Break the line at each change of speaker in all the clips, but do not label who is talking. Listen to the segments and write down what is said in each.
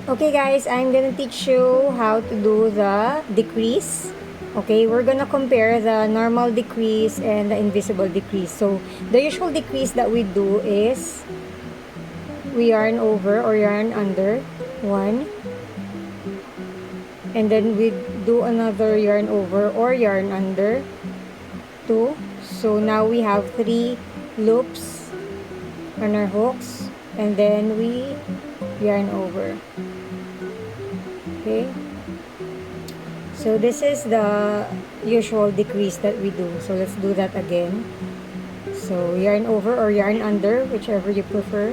Okay guys, I'm gonna teach you how to do the decrease. Okay, we're gonna compare the normal decrease and the invisible decrease. So the usual decrease that we do is we yarn over or yarn under one, and then we do another yarn over or yarn under two. So now we have 3 loops on our hooks, and then we yarn over. Okay, so this is the usual decrease that we do. So let's do that again. So yarn over or yarn under, whichever you prefer.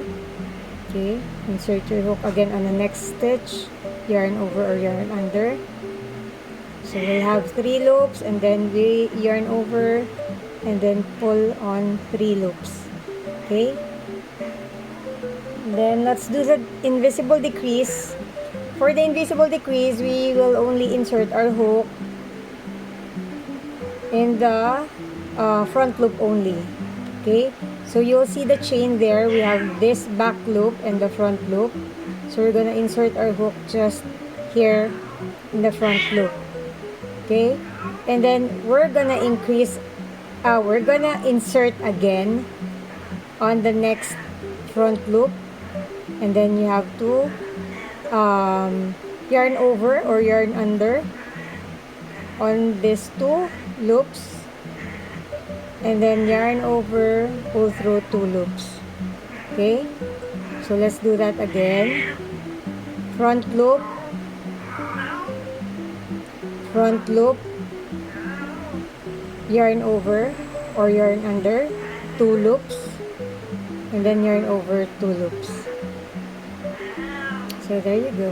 Okay, insert your hook again on the next stitch, yarn over or yarn under. So we'll have 3 loops, and then we yarn over and then pull on 3 loops. Okay, then let's do the invisible decrease. For the invisible decrease, we will only insert our hook in the front loop only. Okay, so you'll see the chain there. We have this back loop and the front loop. So we're gonna insert our hook just here in the front loop. Okay, and then we're gonna insert again on the next front loop, and then you have to yarn over or yarn under on these 2 loops, and then yarn over, pull through 2 loops. Okay, so let's do that again. Front loop, yarn over or yarn under 2 loops, and then yarn over 2 loops. So there you go.